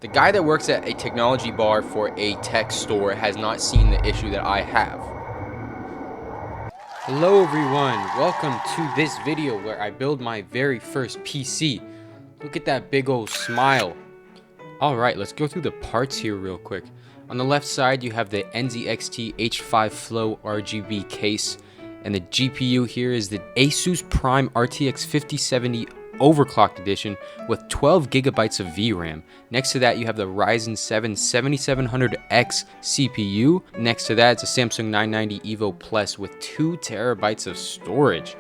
The guy that works at a technology bar for a tech store has not seen the issue that I have. Hello everyone, welcome to this video where I build my very first PC. Look at that big old smile. Alright, let's go through the parts here real quick. On the left side you have the NZXT H5 Flow RGB case, and the GPU here is the Asus Prime RTX 5070 overclocked edition with 12 gigabytes of VRAM. Next to that you have the Ryzen 7 7700X CPU. Next to that it's a Samsung 990 EVO Plus with 2 terabytes of storage.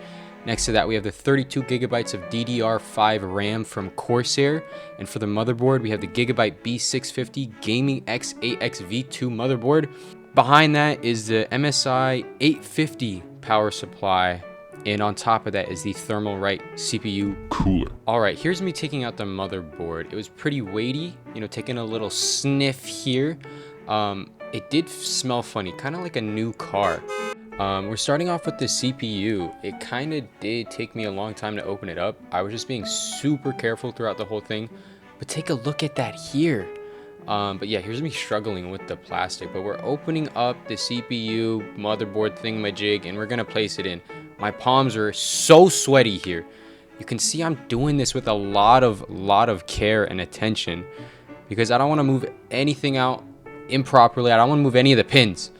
Next to that we have the 32 gigabytes of DDR5 RAM from Corsair, and for the motherboard we have the Gigabyte B650 Gaming X8X V2 motherboard. Behind that is the MSI 850 power supply, and on top of that is the Thermalright CPU cooler. Alright, here's me taking out the motherboard. It was pretty weighty, taking a little sniff here. It did smell funny, kind of like a new car. We're starting off with the CPU. It kind of did take me a long time to open it up. I was just being super careful throughout the whole thing. But take a look at that here. But yeah, here's me struggling with the plastic. But we're opening up the CPU motherboard thingamajig and we're going to place it in. My palms are so sweaty here. You can see I'm doing this with a lot of care and attention because I don't want to move anything out improperly. I don't want to move any of the pins.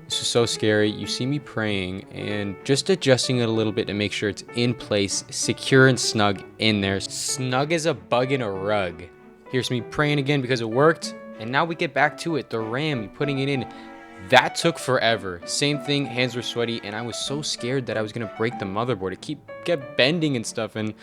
This is so scary. You see me praying and just adjusting it a little bit to make sure it's in place, secure and snug in there. Snug as a bug in a rug. Here's me praying again because it worked. And now we get back to it. The RAM, putting it in. That took forever. Same thing, hands were sweaty, and I was so scared that I was gonna break the motherboard. It kept bending and stuff, and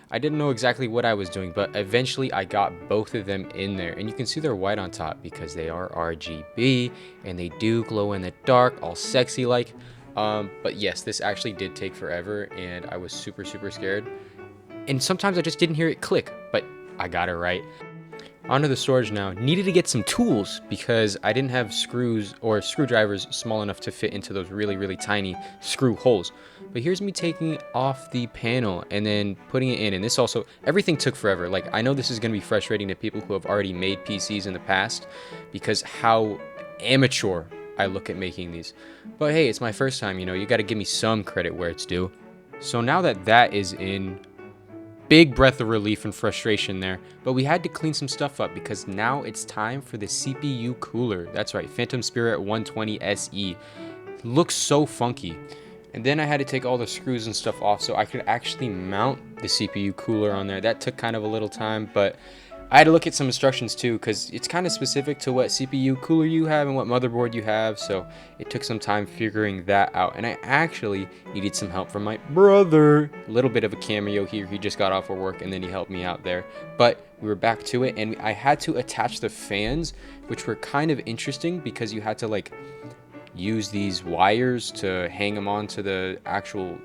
I didn't know exactly what I was doing, but eventually I got both of them in there. And you can see they're white on top because they are RGB, and they do glow in the dark, all sexy like. But yes, this actually did take forever, and I was super scared. And sometimes I just didn't hear it click, but I got it right. Onto the storage now. Needed to get some tools because I didn't have screws or screwdrivers small enough to fit into those really tiny screw holes. But here's me taking off the panel and then putting it in. And this also, everything took forever. Like, I know this is going to be frustrating to people who have already made PCs in the past because how amateur I look at making these. But hey, it's my first time, you got to give me some credit where it's due. So now that that is in, big breath of relief and frustration there, but we had to clean some stuff up because now it's time for the CPU cooler. That's right, Phantom Spirit 120 SE. Looks so funky. And then I had to take all the screws and stuff off so I could actually mount the CPU cooler on there. That took kind of a little time, but I had to look at some instructions too because it's kind of specific to what CPU cooler you have and what motherboard you have, so it took some time figuring that out. And I actually needed some help from my brother. A little bit of a cameo here. He just got off of work and then he helped me out there. But we were back to it, and I had to attach the fans, which were kind of interesting because you had to use these wires to hang them onto the actual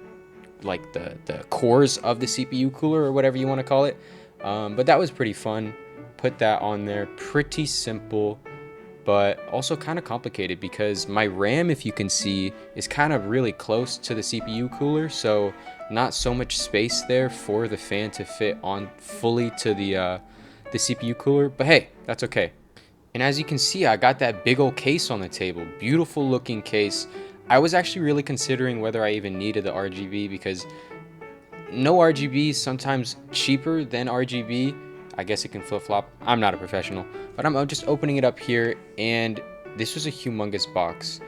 the cores of the CPU cooler or whatever you want to call it. But that was pretty fun. Put that on there. Pretty simple, but also kind of complicated because my RAM, if you can see, is kind of really close to the CPU cooler, so not so much space there for the fan to fit on fully to the CPU cooler. But hey, that's okay. And as you can see, I got that big old case on the table. Beautiful looking case. I was actually really considering whether I even needed the RGB because no RGB is sometimes cheaper than RGB. I guess it can flip-flop. I'm not a professional, but I'm just opening it up here, and this was a humongous box.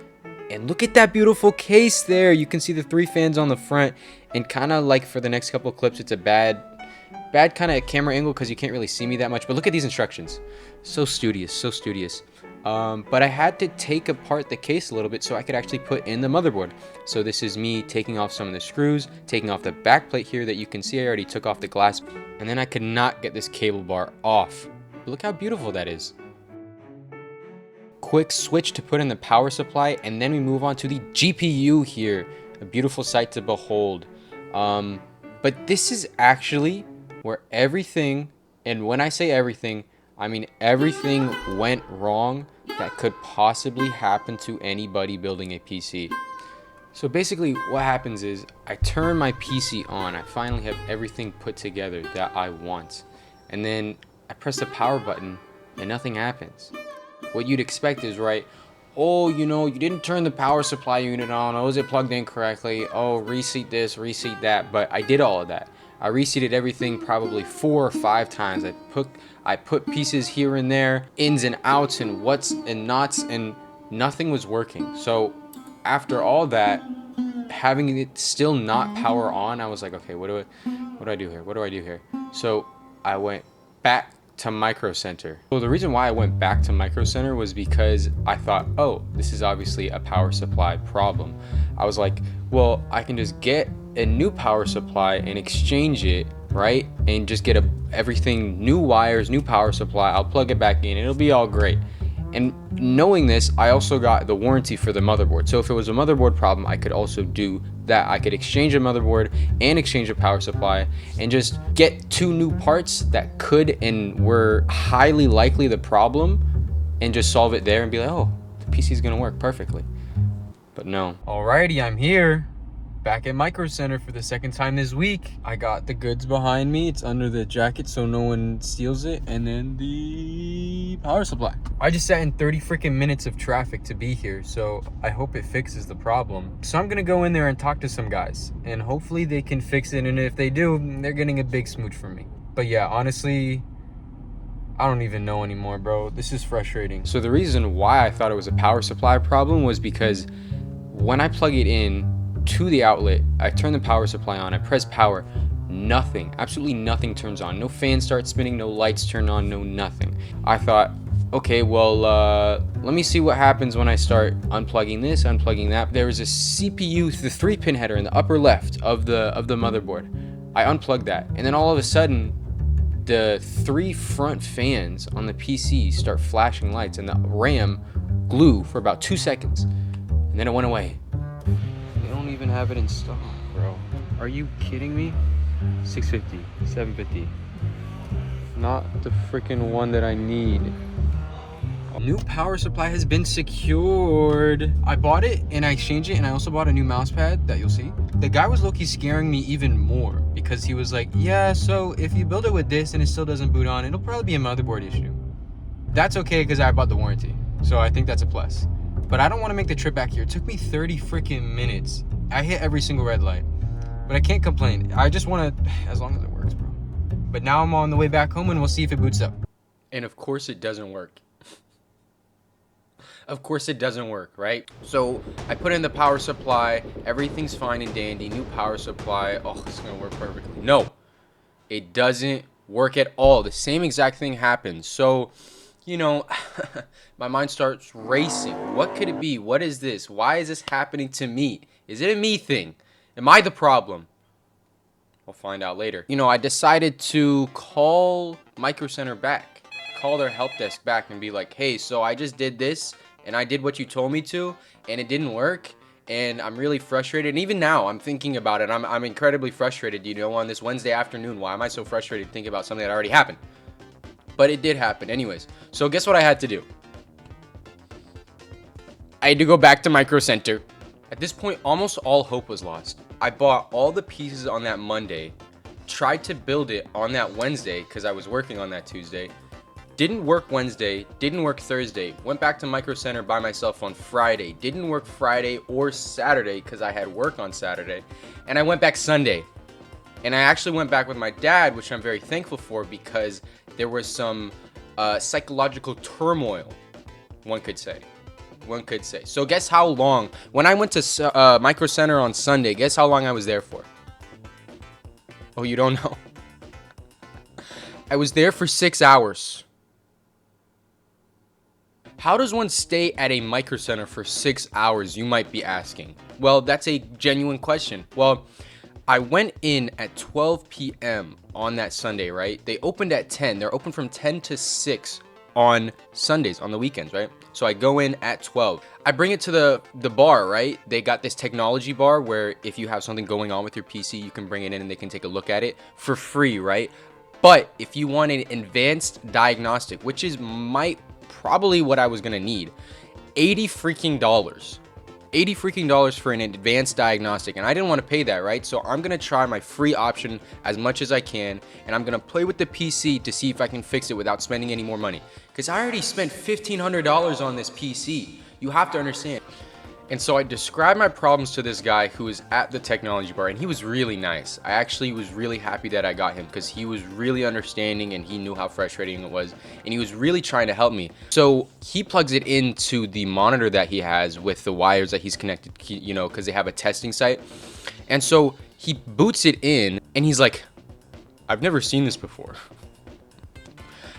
And look at that beautiful case there. You can see the 3 fans on the front, and kind of like for the next couple of clips, it's a bad kind of camera angle because you can't really see me that much. But look at these instructions. So studious, so studious. But I had to take apart the case a little bit so I could actually put in the motherboard. So this is me taking off some of the screws, taking off the back plate here that you can see I already took off the glass, and then I could not get this cable bar off. But look how beautiful that is. Quick switch to put in the power supply, and then we move on to the GPU here. A beautiful sight to behold. But this is actually where everything, and when I say everything, I mean everything went wrong that could possibly happen to anybody building a PC. So basically what happens is I turn my PC on. I finally have everything put together that I want. And then I press the power button and nothing happens. What you'd expect is, right, oh, you know, you didn't turn the power supply unit on. Oh, is it plugged in correctly? Oh, reseat this, reseat that. But I did all of that. I reseated everything probably 4 or 5 times. I put pieces here and there, ins and outs and what's and nots, and nothing was working. So after all that, having it still not power on, I was like, okay, what do I do here? What do I do here? So I went back to Micro Center. So the reason why I went back to Micro Center was because I thought, oh, this is obviously a power supply problem. I was like, well, I can just get a new power supply and exchange it, right? And just get everything, new wires, new power supply. I'll plug it back in. It'll be all great. And knowing this, I also got the warranty for the motherboard. So if it was a motherboard problem, I could also do that. I could exchange a motherboard and exchange a power supply and just get 2 new parts that could and were highly likely the problem and just solve it there and be like, oh, the PC is gonna work perfectly. But no. Alrighty, I'm here. Back at Micro Center for the second time this week. I got the goods behind me. It's under the jacket so no one steals it. And then the power supply. I just sat in 30 freaking minutes of traffic to be here, so I hope it fixes the problem. So I'm gonna go in there and talk to some guys, and hopefully they can fix it, and if they do, they're getting a big smooch from me. But yeah, honestly, I don't even know anymore, bro. This is frustrating. So the reason why I thought it was a power supply problem was because when I plug it in to the outlet, I turn the power supply on, I press power, nothing, absolutely nothing turns on. No fan starts spinning, no lights turn on, no nothing. I thought, okay, well, let me see what happens when I start unplugging this, unplugging that. There was a CPU, the 3-pin header in the upper left of the motherboard. I unplugged that, and then all of a sudden, the 3 front fans on the PC start flashing lights, and the RAM glue for about 2 seconds, and then it went away. They don't even have it installed, bro. Are you kidding me? 650, 750. Not the freaking one that I need. New power supply has been secured. I bought it and I exchanged it, and I also bought a new mouse pad that you'll see. The guy was low-key scaring me even more because he was like, yeah, so if you build it with this and it still doesn't boot on, it'll probably be a motherboard issue. That's okay because I bought the warranty, so I think that's a plus. But I don't want to make the trip back here. It took me 30 freaking minutes. I hit every single red light, but I can't complain. I just want to, as long as it works, bro. But now I'm on the way back home and we'll see if it boots up. And of course it doesn't work. Of course it doesn't work, right? So I put in the power supply, everything's fine and dandy, new power supply, oh, it's gonna work perfectly. No, it doesn't work at all. The same exact thing happens. So, you know, my mind starts racing. What could it be? What is this? Why is this happening to me? Is it a me thing? Am I the problem? We'll find out later. You know, I decided to call Micro Center back, call their help desk back and be like, hey, so I just did this and I did what you told me to and it didn't work and I'm really frustrated. And even now I'm thinking about it. I'm incredibly frustrated, you know, on this Wednesday afternoon. Why am I so frustrated thinking about something that already happened? But it did happen anyways. So guess what I had to do? I had to go back to Micro Center. At this point, almost all hope was lost. I bought all the pieces on that Monday, tried to build it on that Wednesday because I was working on that Tuesday. Didn't work Wednesday, didn't work Thursday. Went back to Micro Center by myself on Friday. Didn't work Friday or Saturday because I had work on Saturday. And I went back Sunday. And I actually went back with my dad, which I'm very thankful for because there was some psychological turmoil, one could say. So guess how long, when I went to Micro Center on Sunday, guess how long I was there for? Oh, you don't know? I was there for 6 hours. How does one stay at a Micro Center for 6 hours, you might be asking? Well, that's a genuine question. Well, I went in at 12 p.m. on that Sunday, right? They opened at 10. They're open from 10 to 6 on Sundays, on the weekends, right? So I go in at 12. I bring it to the bar, right? They got this technology bar where if you have something going on with your PC, you can bring it in and they can take a look at it for free, right? But if you want an advanced diagnostic, which is probably what I was gonna need, $80 freaking $80 freaking for an advanced diagnostic, and I didn't want to pay that, right? So I'm gonna try my free option as much as I can, and I'm gonna play with the PC to see if I can fix it without spending any more money. Because I already spent $1,500 on this PC. You have to understand. And so I described my problems to this guy who was at the technology bar, and he was really nice. I actually was really happy that I got him because he was really understanding and he knew how frustrating it was, and he was really trying to help me. So he plugs it into the monitor that he has with the wires that he's connected, you know, because they have a testing site. And so he boots it in and he's like, I've never seen this before.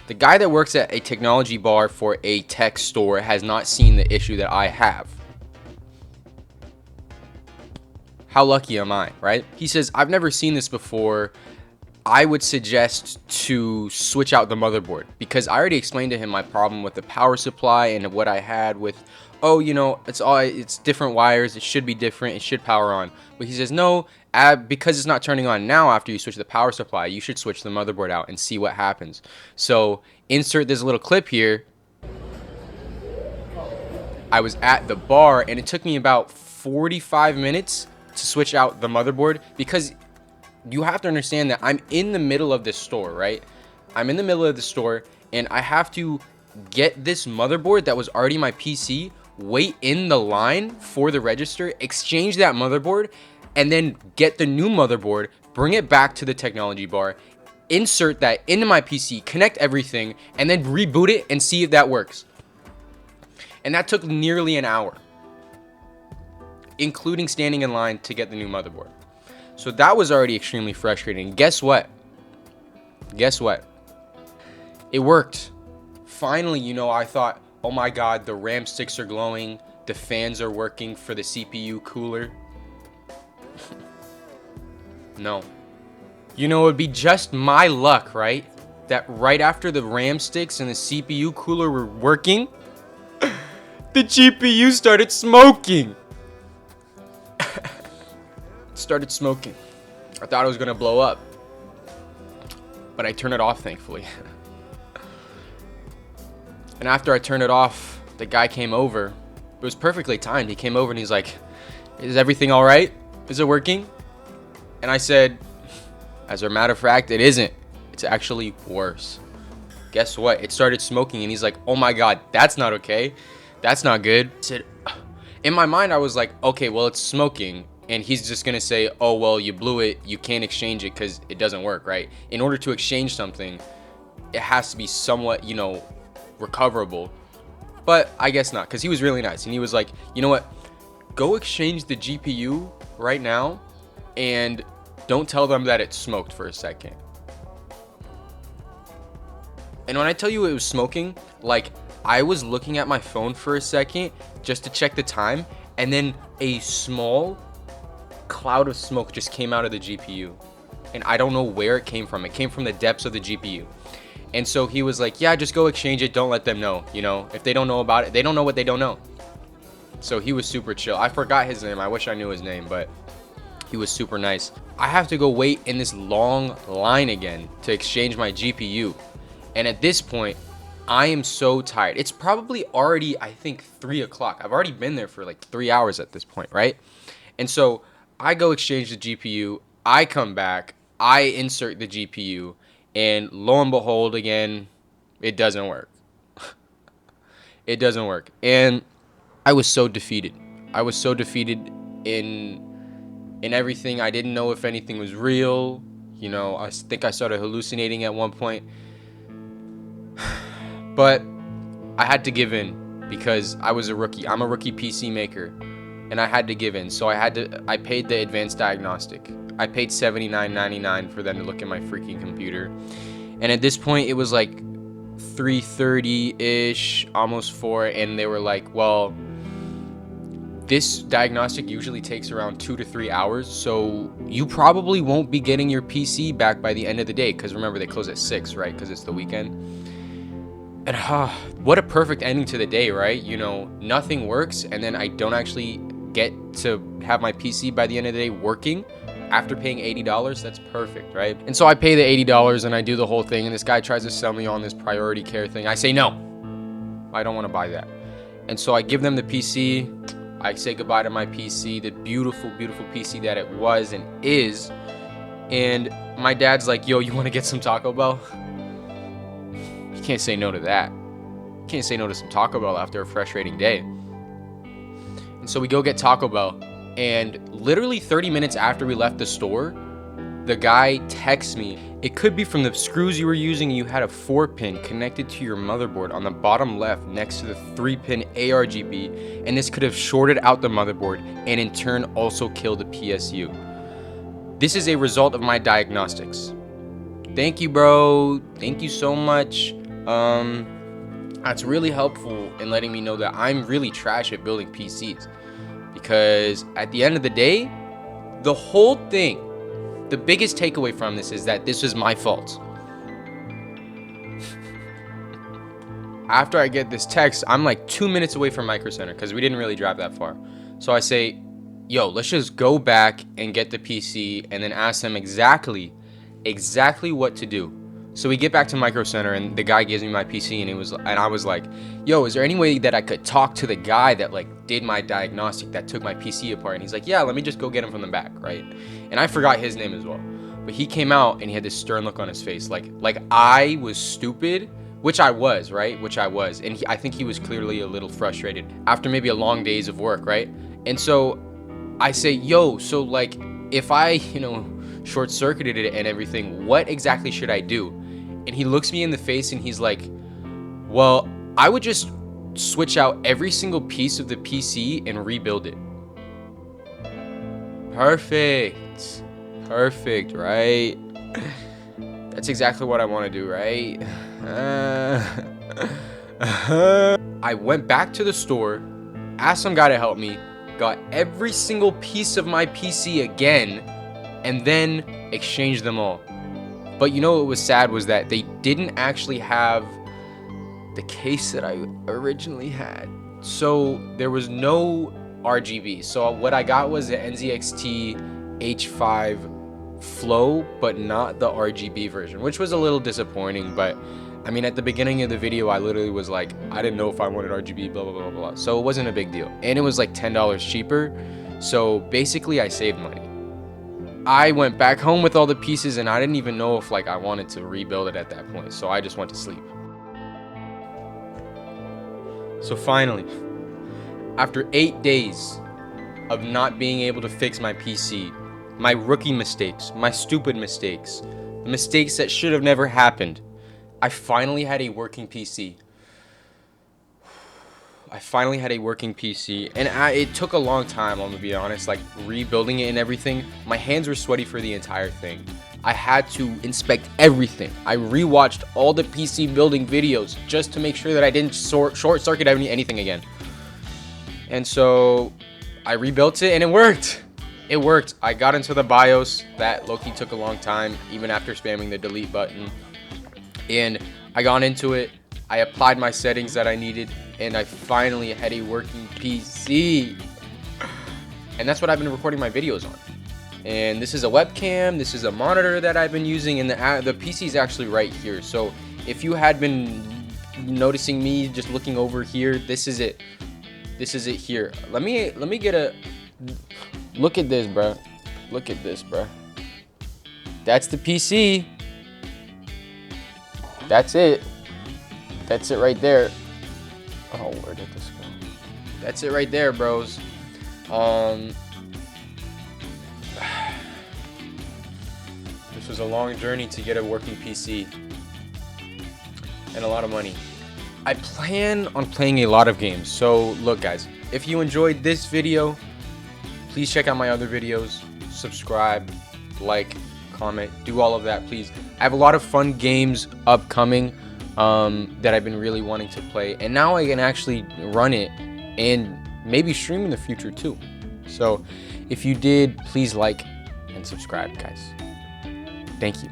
The guy that works at a technology bar for a tech store has not seen the issue that I have. How lucky am I, right? He says, I've never seen this before. I would suggest to switch out the motherboard, because I already explained to him my problem with the power supply and what I had with, oh, you know, it's different wires. It should be different. It should power on. But he says, no, because it's not turning on now after you switch the power supply, you should switch the motherboard out and see what happens. So insert this little clip here. I was at the bar and it took me about 45 minutes to switch out the motherboard, because you have to understand that I'm in the middle of this store, right? I'm in the middle of the store and I have to get this motherboard that was already my PC, wait in the line for the register, exchange that motherboard, and then get the new motherboard, bring it back to the technology bar, insert that into my PC, connect everything, and then reboot it and see if that works. And that took nearly an hour, including standing in line to get the new motherboard. So that was already extremely frustrating. Guess what? Guess what? It worked. Finally, you know, I thought, oh my God, the RAM sticks are glowing. The fans are working for the CPU cooler. No. You know, it would be just my luck, right? That right after the RAM sticks and the CPU cooler were working, the GPU started smoking. Started smoking. I thought it was gonna blow up, but I turned it off, thankfully. And after I turned it off, the guy came over. It was perfectly timed. He came over and he's like, is everything all right? Is it working? And I said, as a matter of fact, it isn't. It's actually worse. Guess what? It started smoking and he's like, oh my God, that's not okay. That's not good. I said, in my mind, I was like, okay, well, it's smoking. And he's just gonna say, oh, well, you blew it. You can't exchange it because it doesn't work, right? In order to exchange something, it has to be somewhat, you know, recoverable. But I guess not, because he was really nice. And he was like, you know what? Go exchange the GPU right now and don't tell them that it smoked for a second. And when I tell you it was smoking, like, I was looking at my phone for a second just to check the time, and then a small cloud of smoke just came out of the GPU, and I don't know where it came from. It came from the depths of the GPU. And so he was like, yeah, just go exchange it. Don't let them know. You know, if they don't know about it, they don't know what they don't know. So he was super chill. I forgot his name. I wish I knew his name, but he was super nice. I have to go wait in this long line again to exchange my GPU. And at this point, I am so tired. It's probably already, I think, 3 o'clock. I've already been there for like 3 hours at this point, right? And so I go exchange the GPU. I come back. I insert the GPU. And lo and behold, again, it doesn't work. It doesn't work. And I was so defeated. I was so defeated in everything. I didn't know if anything was real. You know, I think I started hallucinating at one point. But I had to give in because I was a rookie. I'm a rookie PC maker, and I had to give in. So I paid the advanced diagnostic. I paid $79.99 for them to look at my freaking computer. And at this point, it was like 3:30-ish, almost 4, and they were like, well, this diagnostic usually takes around 2 to 3 hours, so you probably won't be getting your PC back by the end of the day, because remember, they close at 6, right, because it's the weekend. And what a perfect ending to the day, right? You know, nothing works, and then I don't actually get to have my PC by the end of the day working after paying $80. That's perfect, right? And so I pay the $80 and I do the whole thing, and this guy tries to sell me on this priority care thing. I say no, I don't want to buy that. And so I give them the PC. I say goodbye to my PC, the beautiful, beautiful PC that it was and is. And my dad's like, yo, you want to get some Taco Bell? You can't say no to that. You can't say no to some Taco Bell after a frustrating day. And so we go get Taco Bell. And literally 30 minutes after we left the store, the guy texts me. It could be from the screws you were using. You had a 4-pin connected to your motherboard on the bottom left next to the 3-pin ARGB, and this could have shorted out the motherboard and in turn also killed the PSU. This is a result of my diagnostics. Thank you, bro. Thank you so much. That's really helpful in letting me know that I'm really trash at building PCs, because at the end of the day, the whole thing, the biggest takeaway from this is that this was my fault. After I get this text, I'm like 2 minutes away from Micro Center because we didn't really drive that far. So I say, yo, let's just go back and get the PC and then ask them exactly what to do. So we get back to Micro Center and the guy gives me my PC and I was like, yo, is there any way that I could talk to the guy that like did my diagnostic, that took my PC apart? And he's like, yeah, let me just go get him from the back, right? And I forgot his name as well. But he came out and he had this stern look on his face, like I was stupid, which I was, right? Which I was. And I think he was clearly a little frustrated after maybe a long days of work, right? And so I say, yo, so like if I, short-circuited it and everything, what exactly should I do? And he looks me in the face and he's like, well, I would just switch out every single piece of the PC and rebuild it. Perfect. Perfect, right? That's exactly what I want to do, right? I went back to the store, asked some guy to help me, got every single piece of my PC again, and then exchanged them all. But you know what was sad was that they didn't actually have the case that I originally had. So there was no RGB. So what I got was the NZXT H5 Flow, but not the RGB version, which was a little disappointing. But I mean, at the beginning of the video, I literally was like, I didn't know if I wanted RGB, blah, blah, blah, blah. So it wasn't a big deal. And it was like $10 cheaper. So basically I saved money. I went back home with all the pieces and I didn't even know if like I wanted to rebuild it at that point. So I just went to sleep. So finally, after 8 days of not being able to fix my PC, my rookie mistakes, my stupid mistakes, the mistakes that should have never happened, I finally had a working PC. I finally had a working PC, and it took a long time, I'm gonna be honest, like rebuilding it and everything. My hands were sweaty for the entire thing. I had to inspect everything. I rewatched all the PC building videos just to make sure that I didn't short circuit anything again. And so I rebuilt it and it worked. It worked. I got into the BIOS. That low-key took a long time, even after spamming the delete button. And I got into it. I applied my settings that I needed, and I finally had a working PC. And that's what I've been recording my videos on. And this is a webcam, this is a monitor that I've been using, and the PC is actually right here. So if you had been noticing me just looking over here, this is it. This is it here. Let me get a look at this, bro. Look at this, bro. That's the PC. That's it. That's it right there. Oh, where did this go? That's it right there, bros. This was a long journey to get a working PC and a lot of money. I plan on playing a lot of games. So look, guys, if you enjoyed this video, please check out my other videos. Subscribe, like, comment, do all of that, please. I have a lot of fun games upcoming that I've been really wanting to play, and now I can actually run it and maybe stream in the future too. So if you did, please like and subscribe, guys. Thank you.